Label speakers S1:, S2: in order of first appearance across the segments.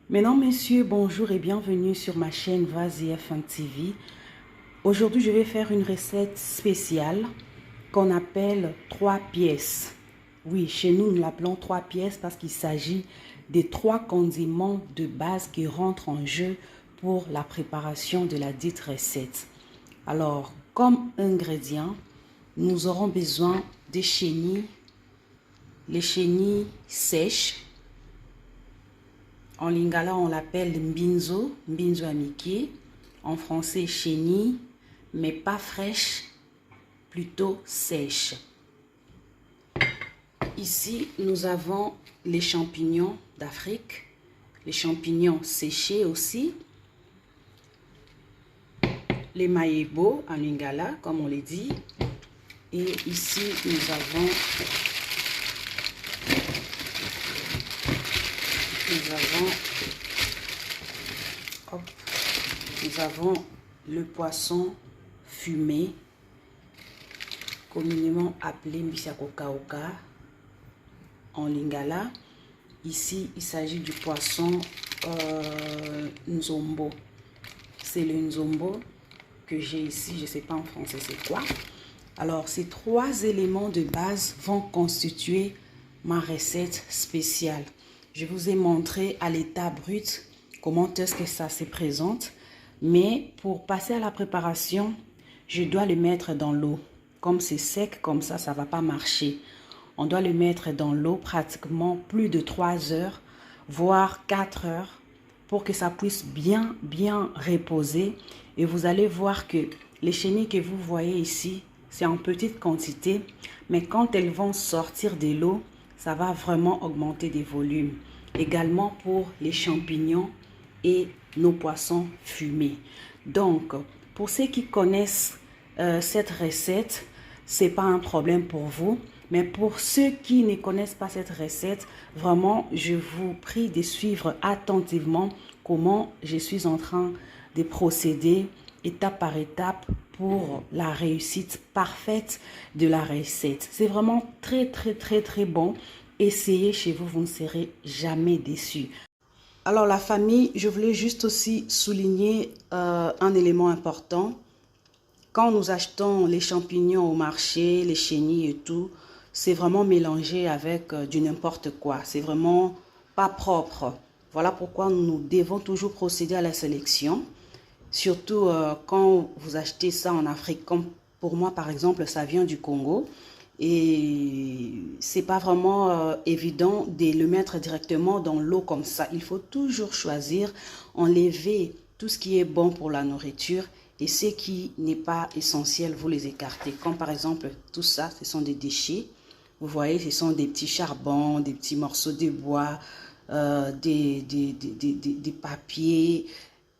S1: Mesdames, Messieurs, bonjour et bienvenue sur ma chaîne Vas-y F1 TV. Aujourd'hui, je vais faire une recette spéciale qu'on appelle 3 pièces. Oui, chez nous, nous l'appelons 3 pièces parce qu'il s'agit des 3 condiments de base qui rentrent en jeu pour la préparation de la dite recette. Alors, comme ingrédients, nous aurons besoin des chenilles, les chenilles sèches. En lingala, on l'appelle mbinzo, mbinzo amiki. En français, chenille, mais pas fraîche, plutôt sèche. Ici, nous avons les champignons d'Afrique, les champignons séchés aussi, les maïebo en lingala, comme on les dit. Et ici, nous avons le poisson fumé, communément appelé mbisiakokaoka en lingala. Ici, il s'agit du poisson nzombo. C'est le nzombo que j'ai ici, je ne sais pas en français c'est quoi. Alors, ces 3 éléments de base vont constituer ma recette spéciale. Je vous ai montré à l'état brut comment est-ce que ça se présente. Mais pour passer à la préparation, je dois le mettre dans l'eau. Comme c'est sec, comme ça ne va pas marcher. On doit le mettre dans l'eau pratiquement plus de 3 heures, voire 4 heures, pour que ça puisse bien reposer. Et vous allez voir que les chenilles que vous voyez ici, c'est en petite quantité. Mais quand elles vont sortir de l'eau, ça va vraiment augmenter des volumes. Également pour les champignons et nos poissons fumés. Donc, pour ceux qui connaissent cette recette, c'est pas un problème pour vous. Mais pour ceux qui ne connaissent pas cette recette, vraiment, je vous prie de suivre attentivement comment je suis en train de procéder étape par étape pour la réussite parfaite de la recette. C'est vraiment très bon. Essayez chez vous, vous ne serez jamais déçus. Alors la famille, je voulais juste aussi souligner un élément important. Quand nous achetons les champignons au marché, les chenilles et tout, c'est vraiment mélangé avec du n'importe quoi. C'est vraiment pas propre. Voilà pourquoi nous devons toujours procéder à la sélection. Surtout quand vous achetez ça en Afrique. Comme pour moi, par exemple, ça vient du Congo. Et c'est pas vraiment évident de le mettre directement dans l'eau comme ça. Il faut toujours choisir, enlever tout ce qui est bon pour la nourriture et ce qui n'est pas essentiel, vous les écartez. Comme par exemple, tout ça, ce sont des déchets. Vous voyez, ce sont des petits charbons, des petits morceaux de bois, des papiers,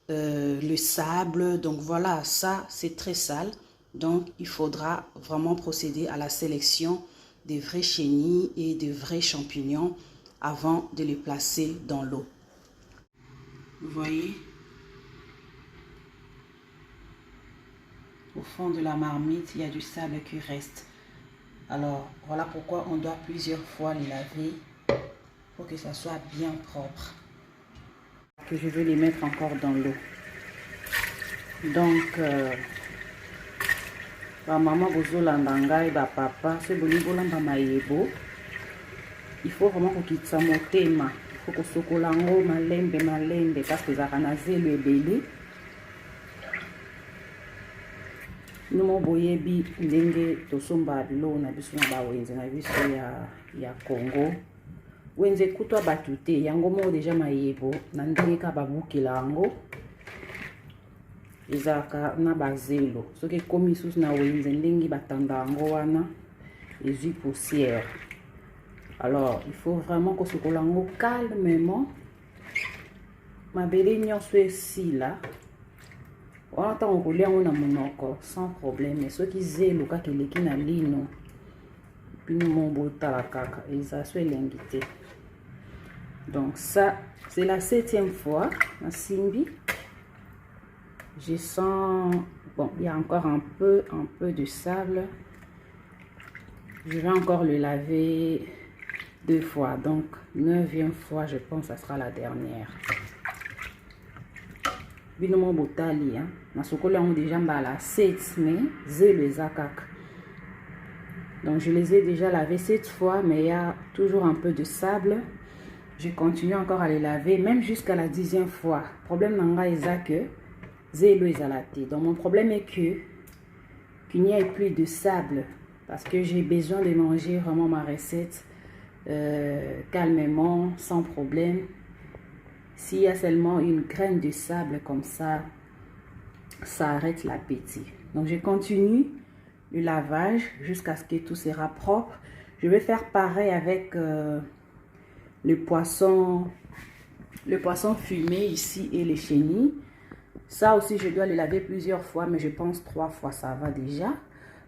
S1: le sable. Donc voilà, ça, c'est très sale. Donc, il faudra vraiment procéder à la sélection des vraies chenilles et des vrais champignons avant de les placer dans l'eau. Vous voyez, au fond de la marmite, il y a du sable qui reste. Alors, voilà pourquoi on doit plusieurs fois les laver pour que ça soit bien propre. Que je vais les mettre encore dans l'eau. Donc, maman bozolanda et papa ce bolibolamba maïebo, il faut vraiment que tu te motema, il faut que sokolango malembe parce que ça na zelo ebele. Nous boyebi ndenge tosomba bilo na biso na bawenze na biso ya Congo. Wenze kutwa batute yango mo déjà maïebo na ndenge ka babukela yango. Ezaka na bazelo soki komi susu na wenze ndenge batanda yango wana ezui poussière. Alors il faut vraiment que ce colango calmement mabele nyonso esila wana ntango kolia yango na monoko sans problème. Mais soki zelo kaka eleki na lino bino mo botala kaka eza so elengi te. Donc ça c'est la 7e fois na simbi. Je sens, bon, il y a encore un peu de sable. Je vais encore le laver 2 fois. Donc, 9e fois, je pense que ça sera la dernière. Binomo botali, hein. Na sokola on déjà mbala 7 mais zé les akak. Donc je les ai déjà lavés 7 fois, mais il y a toujours un peu de sable. Je continue encore à les laver, même jusqu'à la 10e fois. Problème nanga est que zé les alaté. Donc mon problème est que qu'il n'y ait plus de sable, parce que j'ai besoin de manger vraiment ma recette calmement, sans problème. S'il y a seulement une graine de sable comme ça arrête l'appétit. Donc je continue le lavage jusqu'à ce que tout sera propre. Je vais faire pareil avec le poisson fumé ici et les chenilles. Ça aussi je dois les laver plusieurs fois, mais je pense 3 fois ça va déjà.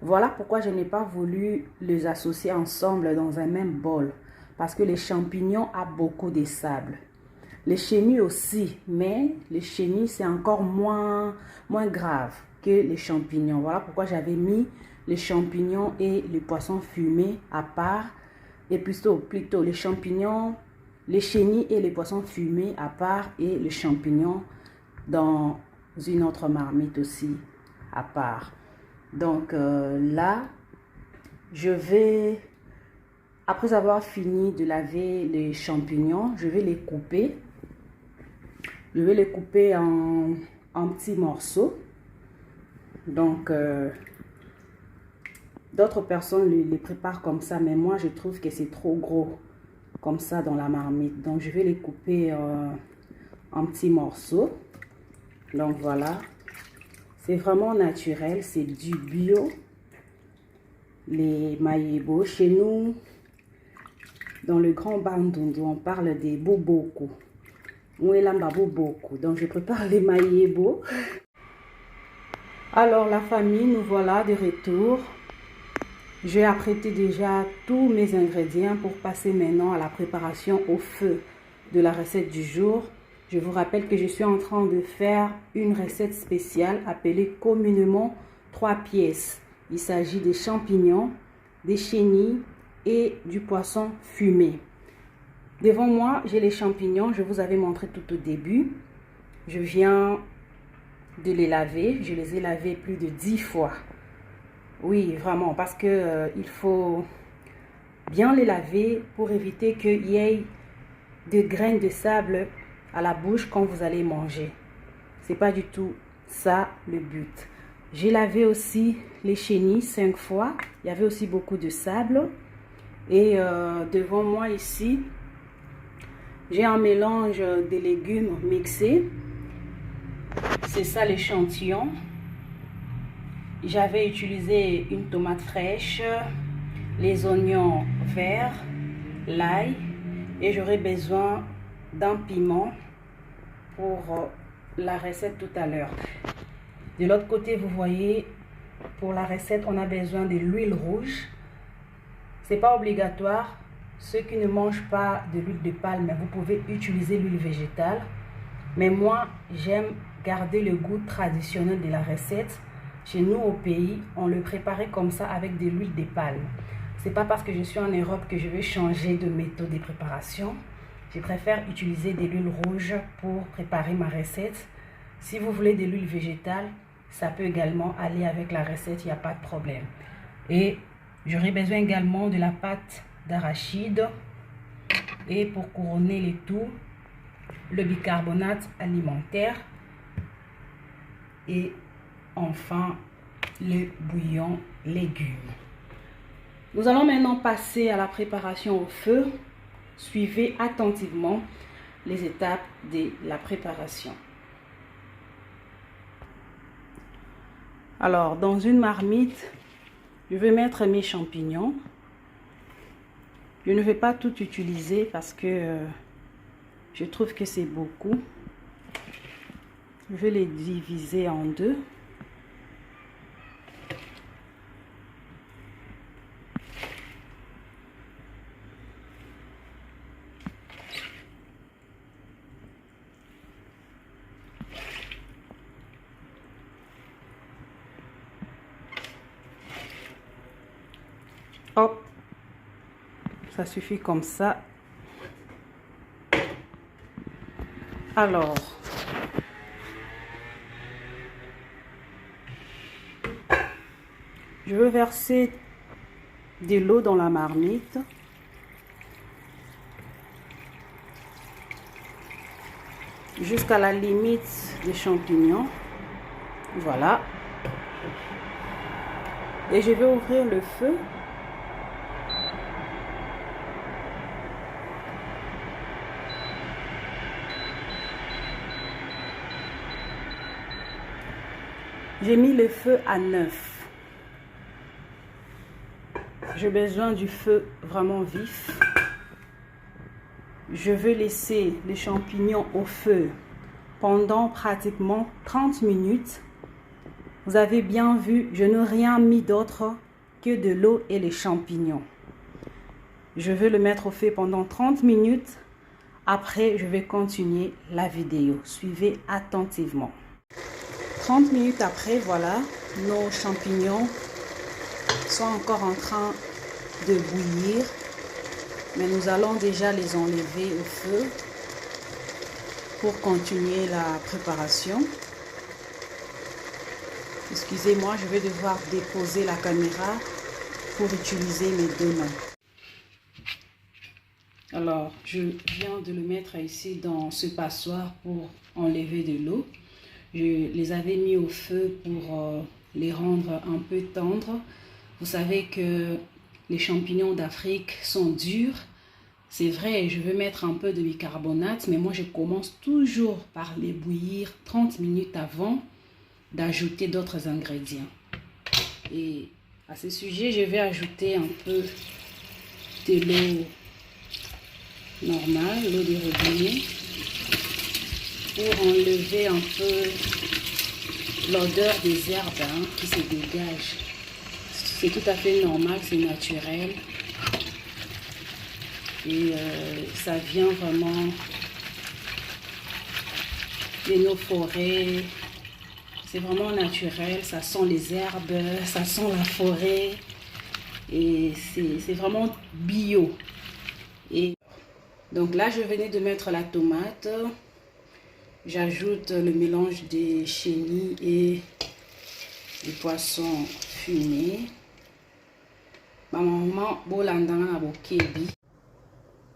S1: Voilà pourquoi je n'ai pas voulu les associer ensemble dans un même bol, parce que les champignons ont beaucoup de sable. Les chenilles aussi, mais les chenilles c'est encore moins grave que les champignons. Voilà pourquoi j'avais mis les champignons et les poissons fumés à part, et plutôt les champignons, les chenilles et les poissons fumés à part, et les champignons dans une autre marmite aussi à part. Donc là, je vais, après avoir fini de laver les champignons, je vais les couper. Je vais les couper en petits morceaux. Donc, d'autres personnes les préparent comme ça, mais moi, je trouve que c'est trop gros comme ça dans la marmite. Donc, je vais les couper en petits morceaux. Donc, voilà. C'est vraiment naturel, c'est du bio. Les maïebo, chez nous, dans le Grand Bandundu, on parle des boboko. Donc je prépare les maïebo. Alors la famille, nous voilà de retour. J'ai apprêté déjà tous mes ingrédients pour passer maintenant à la préparation au feu de la recette du jour. Je vous rappelle que je suis en train de faire une recette spéciale appelée communément 3 pièces. Il s'agit des champignons, des chenilles et du poisson fumé. Devant moi, j'ai les champignons. Je vous avais montré tout au début. Je viens de les laver. Je les ai lavés plus de 10 fois. Oui, vraiment, parce que il faut bien les laver pour éviter qu'il y ait des graines de sable à la bouche quand vous allez manger. C'est pas du tout ça le but. J'ai lavé aussi les chenilles 5 fois. Il y avait aussi beaucoup de sable. Et devant moi ici, j'ai un mélange de légumes mixés. C'est ça l'échantillon. J'avais utilisé une tomate fraîche, les oignons verts, l'ail, et j'aurai besoin d'un piment pour la recette tout à l'heure. De l'autre côté, vous voyez, pour la recette, on a besoin de l'huile rouge. C'est pas obligatoire. Ceux qui ne mangent pas de l'huile de palme, vous pouvez utiliser l'huile végétale. Mais moi, j'aime garder le goût traditionnel de la recette. Chez nous au pays, on le préparait comme ça avec de l'huile de palme. C'est pas parce que je suis en Europe que je vais changer de méthode de préparation. Je préfère utiliser de l'huile rouge pour préparer ma recette. Si vous voulez de l'huile végétale, ça peut également aller avec la recette, il n'y a pas de problème. Et j'aurai besoin également de la pâte d'arachide. Et pour couronner le tout, le bicarbonate alimentaire. Et enfin, le bouillon légumes. Nous allons maintenant passer à la préparation au feu. Suivez attentivement les étapes de la préparation. Alors, dans une marmite, je vais mettre mes champignons. Je ne vais pas tout utiliser parce que je trouve que c'est beaucoup. Je vais les diviser en deux. Hop, ça suffit comme ça. Alors, Je veux verser de l'eau dans la marmite. Jusqu'à la limite des champignons. Voilà. Et je vais ouvrir le feu. J'ai mis le feu à 9. J'ai besoin du feu vraiment vif. Je vais laisser les champignons au feu pendant pratiquement 30 minutes. Vous avez bien vu, je n'ai rien mis d'autre que de l'eau et les champignons. Je vais le mettre au feu pendant 30 minutes. Après, je vais continuer la vidéo. Suivez attentivement. 30 minutes après, voilà, nos champignons sont encore en train de bouillir. Mais nous allons déjà les enlever au feu pour continuer la préparation. Excusez-moi, je vais devoir déposer la caméra pour utiliser mes deux mains. Alors, je viens de le mettre ici dans ce passoire pour enlever de l'eau. Je les avais mis au feu pour les rendre un peu tendres. Vous savez que les champignons d'Afrique sont durs. C'est vrai, je veux mettre un peu de bicarbonate, mais moi je commence toujours par les bouillir 30 minutes avant d'ajouter d'autres ingrédients. Et à ce sujet, je vais ajouter un peu de l'eau normale, l'eau de robinet, pour enlever un peu l'odeur des herbes qui se dégage. C'est tout à fait normal, c'est naturel. Et ça vient vraiment de nos forêts. C'est vraiment naturel, ça sent les herbes, ça sent la forêt. Et c'est vraiment bio. Et donc là, je venais de mettre la tomate. J'ajoute le mélange des chenilles et du poisson fumé.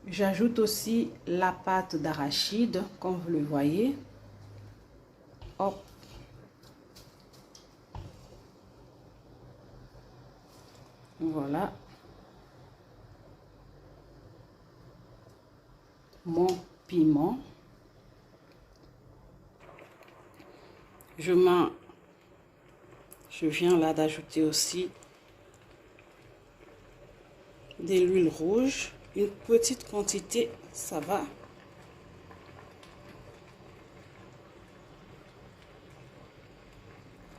S1: J'ajoute aussi la pâte d'arachide, comme vous le voyez. Hop. Voilà. Mon piment. Je viens là d'ajouter aussi de l'huile rouge. Une petite quantité, ça va.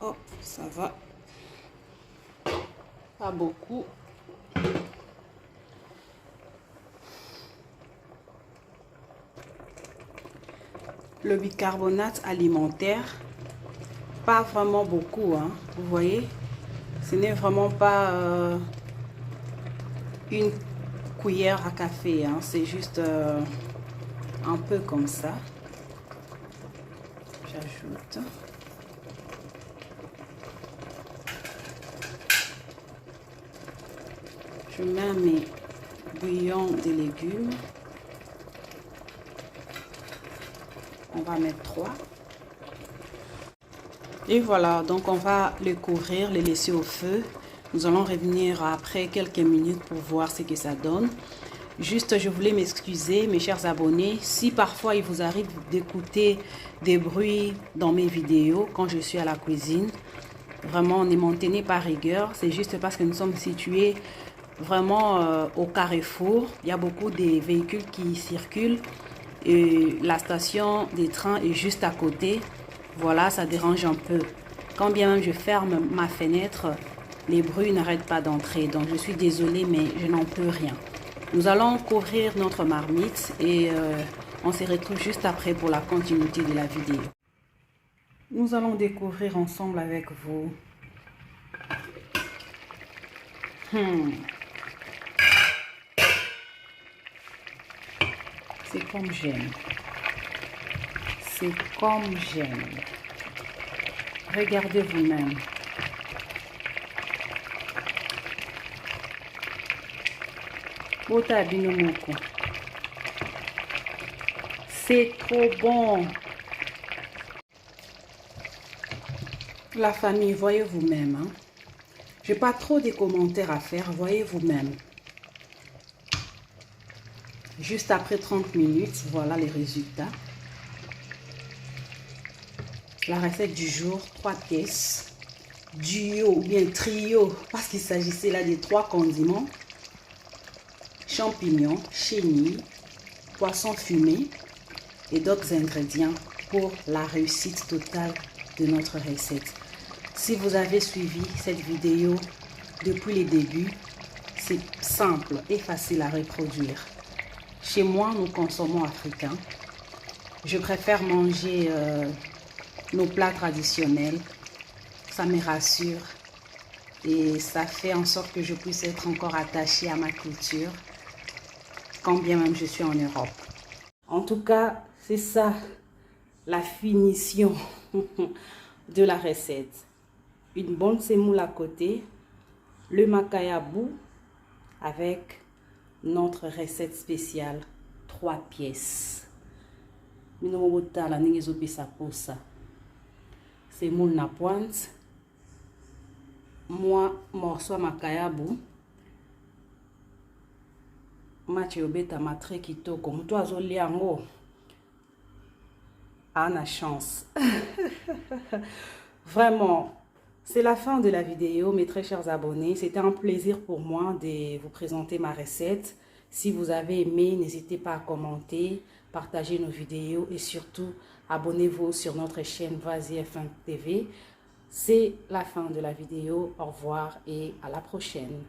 S1: Oh, ça va. Pas beaucoup. Le bicarbonate alimentaire, pas vraiment beaucoup, hein. Vous voyez, ce n'est vraiment pas une cuillère à café, hein. C'est juste un peu comme ça. J'ajoute. Je mets mes bouillons de légumes. On va mettre 3. Et voilà, donc on va les couvrir, les laisser au feu. Nous allons revenir après quelques minutes pour voir ce que ça donne. Juste, je voulais m'excuser, mes chers abonnés, si parfois il vous arrive d'écouter des bruits dans mes vidéos quand je suis à la cuisine. Vraiment, ne m'en tenez pas rigueur. C'est juste parce que nous sommes situés vraiment au carrefour. Il y a beaucoup de véhicules qui circulent et la station des trains est juste à côté. Voilà, ça dérange un peu. Quand bien même je ferme ma fenêtre, les bruits n'arrêtent pas d'entrer. Donc je suis désolée, mais je n'en peux rien. Nous allons couvrir notre marmite et on se retrouve juste après pour la continuité de la vidéo. Nous allons découvrir ensemble avec vous. C'est comme j'aime. C'est comme j'aime. Regardez vous-même. Bota bino moko. C'est trop bon. La famille, voyez vous-même. Hein? Je n'ai pas trop de commentaires à faire, voyez vous-même. Juste après 30 minutes, voilà les résultats. La recette du jour, 3 pièces. Duo ou bien trio, parce qu'il s'agissait là des 3 condiments. Champignons, chenilles, poisson fumé et d'autres ingrédients pour la réussite totale de notre recette. Si vous avez suivi cette vidéo depuis le début, c'est simple et facile à reproduire. Chez moi, nous consommons africain. Je préfère manger nos plats traditionnels. Ça me rassure et ça fait en sorte que je puisse être encore attachée à ma culture, quand bien même je suis en Europe. En tout cas, c'est ça la finition de la recette. Une bonne semoule à côté, le makayabou avec notre recette spéciale, 3 pièces. Semoule na pointe, moi morceau makayabou, match obeta matre kitoko, muto azoli yango a la chance. Vraiment. C'est la fin de la vidéo, mes très chers abonnés. C'était un plaisir pour moi de vous présenter ma recette. Si vous avez aimé, n'hésitez pas à commenter, partager nos vidéos et surtout, abonnez-vous sur notre chaîne Vas-y F1 TV. C'est la fin de la vidéo. Au revoir et à la prochaine.